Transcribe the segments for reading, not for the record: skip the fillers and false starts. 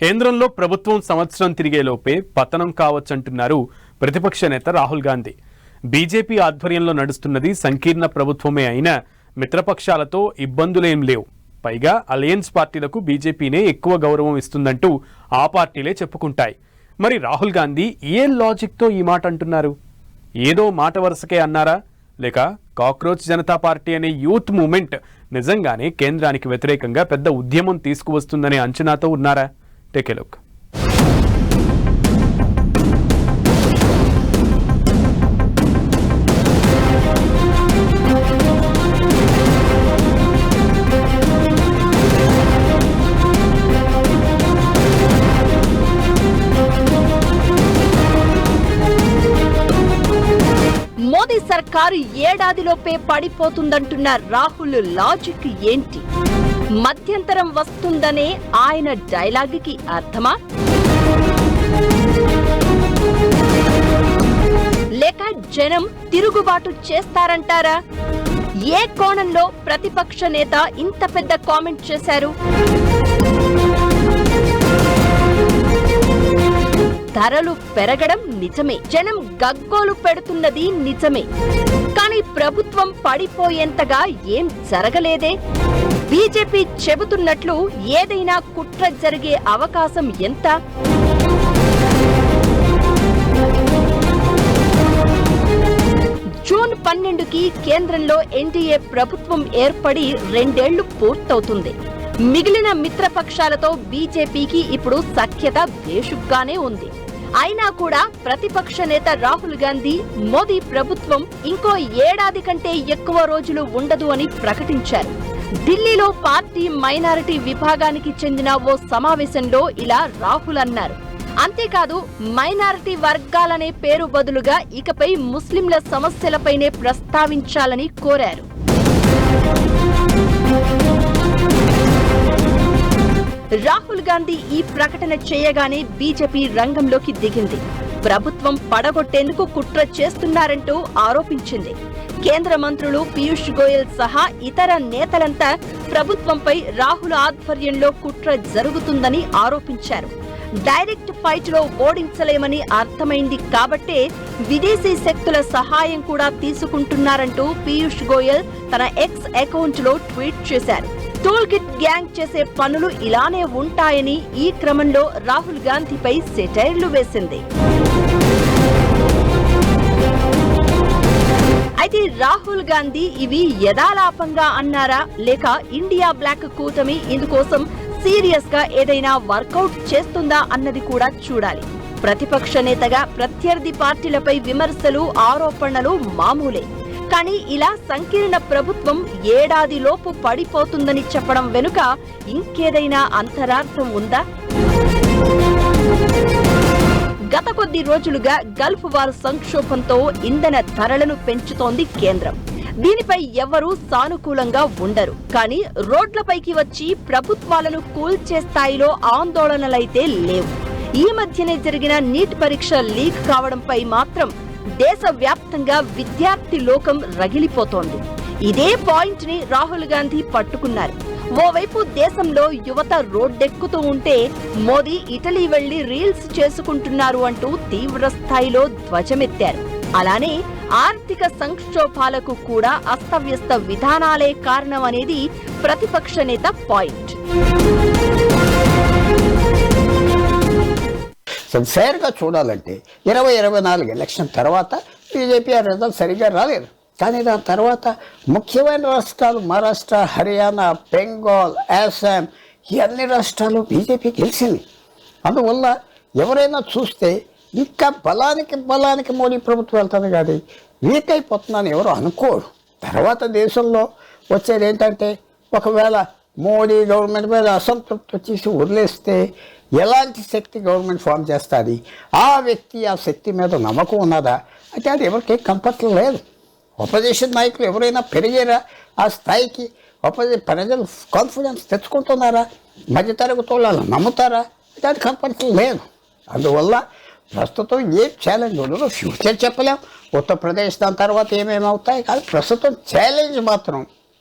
కేంద్రంలో ప్రభుత్వం సంవత్సరం తిరిగేలోపే పతనం కావచ్చంటున్నారు ప్రతిపక్ష నేత రాహుల్ గాంధీ. బీజేపీ ఆధ్వర్యంలో నడుస్తున్నది సంకీర్ణ ప్రభుత్వమే అయినా మిత్రపక్షాలతో ఇబ్బందులేం లేవు. పైగా అలయన్స్ పార్టీలకు బీజేపీనే ఎక్కువ గౌరవం ఇస్తుందంటూ ఆ పార్టీలే చెప్పుకుంటాయి. మరి రాహుల్ గాంధీ ఏ లాజిక్తో ఈ మాట అంటున్నారు? ఏదో మాట వరుసకే అన్నారా, లేక కాక్రోచ్ జనతా పార్టీ అనే యూత్ మూవ్మెంట్ నిజంగానే కేంద్రానికి వ్యతిరేకంగా పెద్ద ఉద్యమం తీసుకువస్తుందనే అంచనాతో ఉన్నారా? Take a look. మోదీ సర్కారు ఏడాదిలోపే పడిపోతుందంటున్న రాహుల్ లాజిక్ ఏంటి? మధ్యంతరం వస్తుందనే ఆయన డైలాగుకి అర్థమా? లేక జనం తిరుగుబాటు చేస్తారంటారా? ఏ కోణంలో ప్రతిపక్ష నేత ఇంత పెద్ద కామెంట్ చేశారు? ధరలు పెరగడం నిజమే, జనం గగ్గోలు పెడుతున్నది నిజమే. కానీ ప్రభుత్వం పడిపోయేంతగా ఏం జరగలేదే. బీజేపీ చెబుతున్నట్లు ఏదైనా కుట్ర జరిగే అవకాశం ఎంత? జూన్ 12కి కేంద్రంలో ఎన్డీఏ ప్రభుత్వం ఏర్పడి 2 ఏళ్లు పూర్తవుతుంది. మిగిలిన మిత్రపక్షాలతో బీజేపీకి ఇప్పుడు సఖ్యత బేషుగ్గానే ఉంది. అయినా కూడా ప్రతిపక్ష నేత రాహుల్ గాంధీ మోదీ ప్రభుత్వం ఇంకో ఏడాది కంటే ఎక్కువ రోజులు ఉండదు అని ప్రకటించారు. ఢిల్లీలో పార్టీ మైనారిటీ విభాగానికి చెందిన ఓ సమావేశంలో ఇలా రాహుల్ అన్నారు. అంతేకాదు, మైనారిటీ వర్గాలనే పేరు బదులుగా ఇకపై ముస్లింల సమస్యలపైనే ప్రస్తావించాలని కోరారు. రాహుల్ గాంధీ ఈ ప్రకటన చేయగానే బీజేపీ రంగంలోకి దిగింది. ప్రభుత్వం పడగొట్టేందుకు కుట్ర చేస్తున్నారంటూ ఆరోపించింది. కేంద్ర మంత్రులు పీయూష్ గోయల్ సహా ఇతర నేతలంతా ప్రభుత్వంపై రాహుల్ ఆధ్వర్యంలో కుట్ర జరుగుతుందని ఆరోపించారు. డైరెక్ట్ ఫైట్ లో ఓడించలేమని అర్థమైంది కాబట్టే విదేశీ శక్తుల సహాయం కూడా తీసుకుంటున్నారంటూ పీయూష్ గోయల్ తన ఎక్స్ అకౌంట్ లో ట్వీట్ చేశారు. టూల్ కిట్ గ్యాంగ్ చేసే పనులు ఇలానే ఉంటాయని ఈ క్రమంలో రాహుల్ గాంధీపై సెటైర్లు వేసింది. అయితే రాహుల్ గాంధీ ఇవి యథాలాపంగా అన్నారా, లేక ఇండియా బ్లాక్ కూటమి ఇందుకోసం సీరియస్ గా ఏదైనా వర్కౌట్ చేస్తుందా అన్నది కూడా చూడాలి. ప్రతిపక్ష నేతగా ప్రత్యర్థి పార్టీలపై విమర్శలు, ఆరోపణలు మామూలే. కానీ ఇలా సంకీర్ణ ప్రభుత్వం ఏడాదిలోపు పడిపోతుందని చెప్పడం వెనుక ఇంకేదైనా అంతరార్థం ఉందా? గత కొద్ది రోజులుగా గల్ఫ్ వార్ సంక్షోభంతో ఇంధన ధరలను పెంచుతోంది కేంద్రం. దీనిపై ఎవరూ సానుకూలంగా ఉండరు. కానీ రోడ్లపైకి వచ్చి ప్రభుత్వాలను కూల్చే స్థాయిలో ఆందోళనలైతే లేవు. ఈ మధ్యనే జరిగిన నీట్ పరీక్ష లీక్ కావడంపై మాత్రం దేశవ్యాప్తంగా విద్యార్థి లోకం రగిలిపోతోంది. ఇదే పాయింట్ ని రాహుల్ గాంధీ పట్టుకున్నారు. ఓవైపు దేశంలో యువత రోడ్డెక్కుతూ ఉంటే మోదీ ఇటలీ వెళ్లి రీల్స్ చేసుకుంటున్నారు అంటూ తీవ్ర స్థాయిలో ధ్వజమెత్తారు. అలానే ఆర్థిక సంక్షోభాలకు కూడా అస్తవ్యస్త విధానాలే కారణమనేది ప్రతిపక్ష నేత పాయింట్. ఫేర్గా చూడాలంటే 2024 ఎలక్షన్ తర్వాత బీజేపీ ఆ రిజల్ట్ సరిగ్గా రాలేదు. కానీ దాని తర్వాత ముఖ్యమైన రాష్ట్రాలు మహారాష్ట్ర, హర్యానా, బెంగాల్, అస్సాం ఈ అన్ని రాష్ట్రాలు బీజేపీ గెలిచింది. అందువల్ల ఎవరైనా చూస్తే ఇంకా బలానికి మోడీ ప్రభుత్వం వెళ్తుంది, కానీ వీక్ అయిపోతుందని ఎవరు అనుకోరు. తర్వాత దేశంలో వచ్చేది ఏంటంటే, ఒకవేళ మోడీ గవర్నమెంట్ మీద అసంతృప్తి వచ్చేసి వదిలేస్తే ఎలాంటి శక్తి గవర్నమెంట్ ఫామ్ చేస్తుంది, ఆ వ్యక్తి ఆ శక్తి మీద నమ్మకం ఉన్నదా అంటే అది ఎవరికేం కనపట్లేదు. ఆపోజిషన్ నాయకులు ఎవరైనా పెరిగారా ఆ స్థాయికి? ప్రజలు కాన్ఫిడెన్స్ తెచ్చుకుంటున్నారా? మధ్యతరగతి వాళ్ళు నమ్ముతారా అంటే అది కనపట్లేదు. అందువల్ల ప్రస్తుతం ఏ ఛాలెంజ్ ఉండదు. ఫ్యూచర్ చెప్పలేం, ఉత్తరప్రదేశ్ దాని తర్వాత ఏమేమవుతాయి. కానీ ప్రస్తుతం ఛాలెంజ్ మాత్రం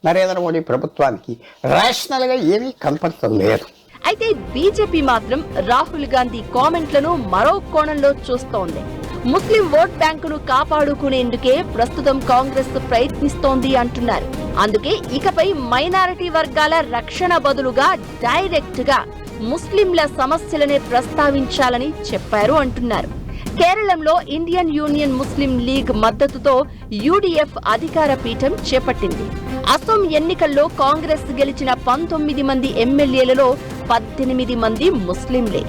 నరేంద్ర మోడీ ప్రభుత్వానికి రేషనల్గా ఏమీ కనపడలేదు. అయితే బీజేపీ మాత్రం రాహుల్ గాంధీ కామెంట్లను మరో కోణంలో చూస్తోంది. ముస్లిం ఓట్ బ్యాంకును కాపాడుకునేందుకే ప్రస్తుతం కాంగ్రెస్ ప్రయత్నిస్తోంది అంటున్నారు. అందుకే ఇకపై మైనారిటీ వర్గాల రక్షణ బదులుగా డైరెక్ట్ గా ముస్లింల సమస్యలనే ప్రస్తావించాలని చెప్పారు అంటున్నారు. కేరళంలో ఇండియన్ యూనియన్ ముస్లిం లీగ్ మద్దతుతో యూడీఎఫ్ అధికార పీఠం చేపట్టింది. అసోం ఎన్నికల్లో కాంగ్రెస్ గెలిచిన 19 మంది ఎమ్మెల్యేలలో 18 మంది ముస్లింలే.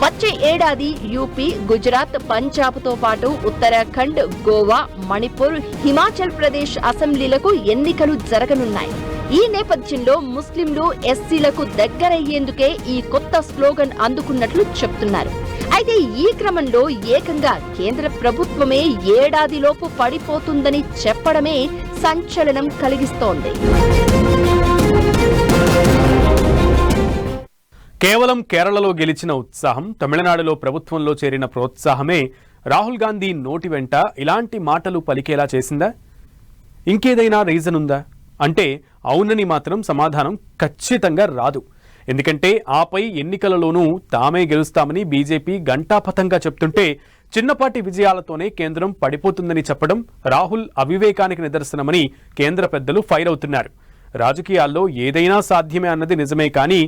వచ్చే ఏడాది యూపీ, గుజరాత్, పంజాబ్తో పాటు ఉత్తరాఖండ్, గోవా, మణిపూర్, హిమాచల్ ప్రదేశ్ అసెంబ్లీలకు ఎన్నికలు జరగనున్నాయి. ఈ నేపథ్యంలో ముస్లింలు, ఎస్సీలకు దగ్గరయ్యేందుకే ఈ కొత్త స్లోగన్ అందుకున్నట్లు చెప్తున్నారు. అయితే ఈ క్రమంలో ఏకంగా కేంద్ర ప్రభుత్వమే ఏడాదిలోపు పడిపోతుందని చెప్పడమే సంచలనం కలిగిస్తోంది. కేవలం కేరళలో గెలిచిన ఉత్సాహం, తమిళనాడులో ప్రభుత్వంలో చేరిన ప్రోత్సాహమే రాహుల్ గాంధీ నోటి వెంట ఇలాంటి మాటలు పలికేలా చేసిందా? ఇంకేదైనా రీజన్ ఉందా అంటే అవునని మాత్రం సమాధానం ఖచ్చితంగా రాదు. ఎందుకంటే ఆపై ఎన్నికలలోనూ తామే గెలుస్తామని బీజేపీ ఘంటాపథంగా చెప్తుంటే చిన్నపాటి విజయాలతోనే కేంద్రం పడిపోతుందని చెప్పడం రాహుల్ అవివేకానికి నిదర్శనమని కేంద్ర పెద్దలు ఫైర్ అవుతున్నారు. రాజకీయాల్లో ఏదైనా సాధ్యమే అన్నది నిజమే, కానీ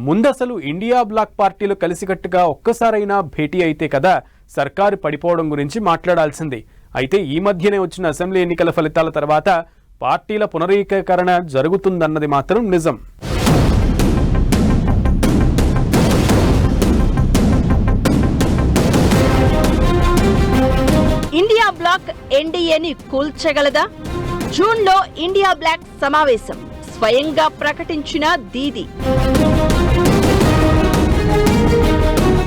ముందసలు ఇండియా బ్లాక్ పార్టీలు కలిసికట్టుగా ఒక్కసారైనా భేటీ అయితే కదా సర్కారు పడిపోవడం గురించి మాట్లాడాల్సింది. అయితే ఈ మధ్యనే వచ్చిన అసెంబ్లీ ఎన్నికల ఫలితాల తర్వాత పార్టీల పునరీకరణ జరుగుతుందన్నది మాత్రం నిజం. ఇండియా బ్లాక్ ఎన్డీఏని కూల్చగలదా? జూన్లో ఇండియా బ్లాక్ సమావేశం స్వయంగా ప్రకటించిన దీదీ.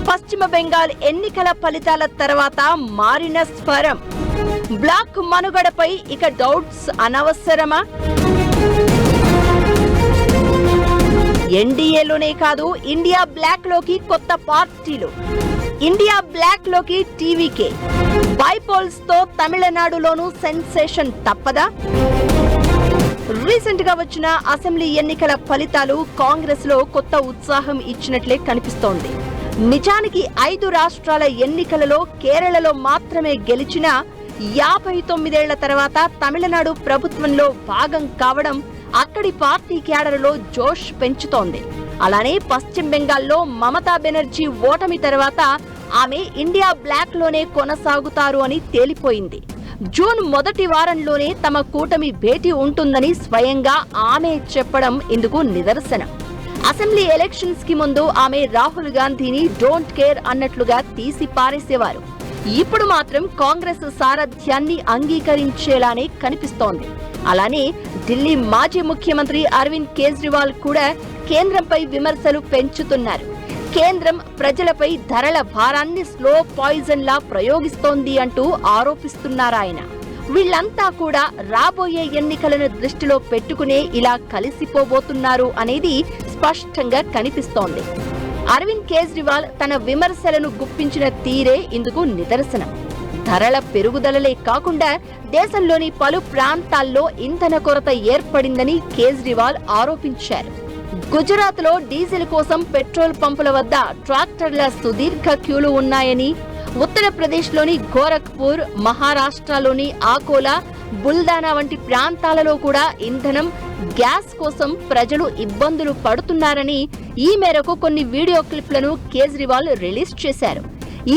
పశ్చిమ బెంగాల్ ఎన్నికల ఫలితాల తర్వాత మారిన స్వరం. బ్లాక్ మనుగడపై ఇక డౌట్స్ అనవసరమా? ఎన్డీఏలోనే కాదు, ఇండియా బ్లాక్ లోకి కొత్త పార్టీలు. ఇండియా బ్లాక్ లోకి టీవీకే. బైపోల్స్ తో తమిళనాడులోనూ సెన్సేషన్ తప్పదా? రీసెంట్ గా వచ్చిన అసెంబ్లీ ఎన్నికల ఫలితాలు కాంగ్రెస్ లో కొత్త ఉత్సాహం ఇచ్చినట్లే కనిపిస్తోంది. నిజానికి 5 రాష్ట్రాల ఎన్నికలలో కేరళలో మాత్రమే గెలిచిన 59 ఏళ్ల తర్వాత తమిళనాడు ప్రభుత్వంలో భాగం కావడం అక్కడి పార్టీ క్యాడర్లో జోష్ పెంచుతోంది. అలానే పశ్చిమ బెంగాల్లో మమతా బెనర్జీ ఓటమి తర్వాత ఆమె ఇండియా బ్లాక్ లోనే కొనసాగుతారు అని తేలిపోయింది. జూన్ మొదటి వారంలోనే తమ కూటమి భేటీ ఉంటుందని స్వయంగా ఆమె చెప్పడం ఇందుకు నిదర్శనం. అసెంబ్లీ ఎలక్షన్స్ కి ముందు ఆమె రాహుల్ గాంధీని డోంట్ కేర్ అన్నట్లుగా తీసి పారేసేవారు. ఇప్పుడు మాత్రం కాంగ్రెస్ సారథ్యాన్ని అంగీకరించేలానే కనిపిస్తోంది. అలానే ఢిల్లీ మాజీ ముఖ్యమంత్రి అరవింద్ కేజ్రీవాల్ కూడా కేంద్రంపై విమర్శలు పెంచుతున్నారు. కేంద్రం ప్రజలపై ధరల భారాన్ని స్లో పాయిజన్ లా ప్రయోగిస్తోంది అంటూ ఆరోపిస్తున్నారాయన. వీళ్లంతా కూడా రాబోయే ఎన్నికలను దృష్టిలో పెట్టుకునే ఇలా కలిసిపోబోతున్నారు అనేది స్పష్టంగా కనిపిస్తోంది. అరవింద్ కేజ్రీవాల్ తన విమర్శలను గుప్పించిన తీరే ఇందుకు నిదర్శనం. ధరల పెరుగుదలలే కాకుండా దేశంలోని పలు ప్రాంతాల్లో ఇంధన కొరత ఏర్పడిందని కేజ్రీవాల్ ఆరోపించారు. గుజరాత్ లో డీజిల్ కోసం పెట్రోల్ పంపుల వద్ద ట్రాక్టర్ల సుదీర్ఘ క్యూలు ఉన్నాయని, ఉత్తరప్రదేశ్ లోని గోరఖ్పూర్, మహారాష్ట్రలోని ఆకోలా, బుల్దానా వంటి ప్రాంతాలలో కూడా ఇంధనం, గ్యాస్ కోసం ప్రజలు ఇబ్బందులు పడుతున్నారని ఈ మేరకు కొన్ని వీడియో క్లిప్లను కేజ్రీవాల్ రిలీజ్ చేశారు.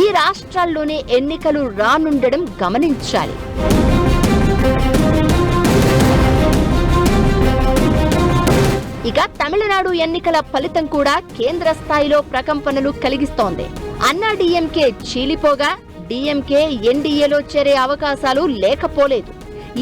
ఈ రాష్ట్రాల్లోనే ఎన్నికలు రానుండడం గమనించాలి. ఇక తమిళనాడు ఎన్నికల ఫలితం కూడా కేంద్ర స్థాయిలో ప్రకంపనలు కలిగిస్తోంది. అన్నా డీఎంకే చీలిపోగా డీఎంకే ఎన్డీఏలో చేరే అవకాశాలు లేకపోలేదు.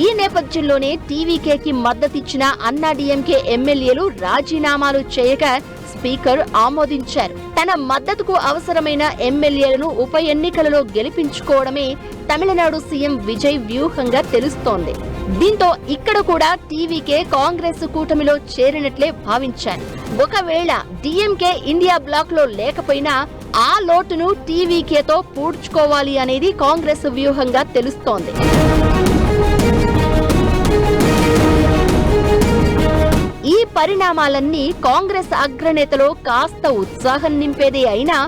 ఈ నేపథ్యంలోనే టీవీకేకి మద్దతిచ్చిన అన్నా డీఎంకే ఎమ్మెల్యేలు రాజీనామాలు చేయగా స్పీకర్ ఆమోదించారు. తన మద్దతుకు అవసరమైన ఎమ్మెల్యేలను ఉప ఎన్నికలలో గెలిపించుకోవడమే తమిళనాడు సీఎం విజయ్ వ్యూహంగా తెలుస్తోంది. దీంతో ఇక్కడ కూడా టీవీకే కాంగ్రెస్ కూటమిలో చేరినట్లే భావించారు. ఒకవేళ డీఎంకే ఇండియా బ్లాక్ లో లేకపోయినా ఆ లోటును టీవీకేతో పూడ్చుకోవాలి అనేది కాంగ్రెస్ వ్యూహంగా తెలుస్తోంది. ఈ పరిణామాలన్నీ కాంగ్రెస్ అగ్రనేతలో కాస్త ఉత్సాహం నింపేదే అయినా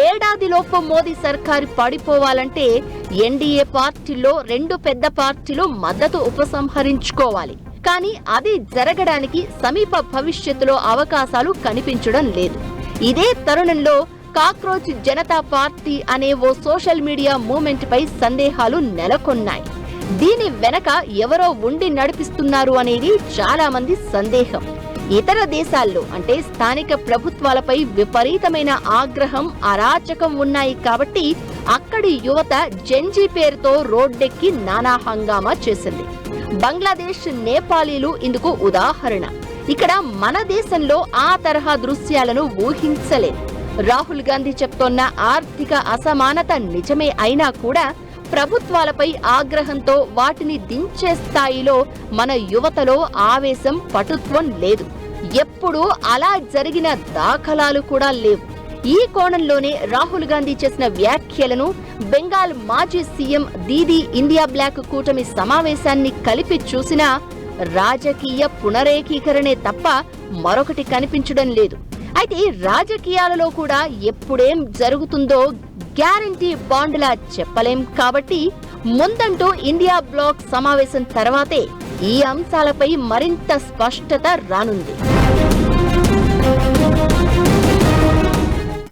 ఏడాదిలోపు మోదీ సర్కారు పడిపోవాలంటే ఎన్డీఏ పార్టీలో 2 పెద్ద పార్టీలు మద్దతు ఉపసంహరించుకోవాలి. కానీ అది జరగడానికి సమీప భవిష్యత్తులో అవకాశాలు కనిపించడం లేదు. ఇదే తరుణంలో కాక్రోచ్ జనతా పార్టీ అనే ఓ సోషల్ మీడియా మూవ్మెంట్ పై సందేహాలు నెలకొన్నాయి. దీని వెనక ఎవరో ఉండి నడిపిస్తున్నారు అనేది చాలా మంది సందేహం. ఇతర దేశాల్లో అంటే స్థానిక ప్రభుత్వాలపై విపరీతమైన ఆగ్రహం, అరాచకం ఉన్నాయి కాబట్టి అక్కడి యువత జెన్జీ పేరుతో రోడ్డెక్కి నానా హంగామా చేసింది. బంగ్లాదేశ్, నేపాలీలు ఇందుకు ఉదాహరణ. ఇక్కడ మన దేశంలో ఆ తరహా దృశ్యాలను ఊహించలేం. రాహుల్ గాంధీ చెప్తోన్న ఆర్థిక అసమానత నిజమే అయినా కూడా ప్రభుత్వాలపై ఆగ్రహంతో వాటిని దించే స్థాయిలో మన యువతలో ఆవేశం, పటుత్వం లేదు. ఎప్పుడూ అలా జరిగిన దాఖలాలు కూడా లేవు. ఈ కోణంలోనే రాహుల్ గాంధీ చేసిన వ్యాఖ్యలను బెంగాల్ మాజీ సీఎం దీదీ ఇండియా బ్లాక్ కూటమి సమావేశాన్ని కలిపి చూసినా రాజకీయ పునరేకీకరణే తప్ప మరొకటి కనిపించడం లేదు. అయితే రాజకీయాలలో కూడా ఎప్పుడేం జరుగుతుందో గ్యారంటీ బాండ్లా చెప్పలేం కాబట్టి ముందంటూ ఇండియా బ్లాక్ సమావేశం తర్వాతే ఈ అంశాలపై మరింత స్పష్టత రానుంది.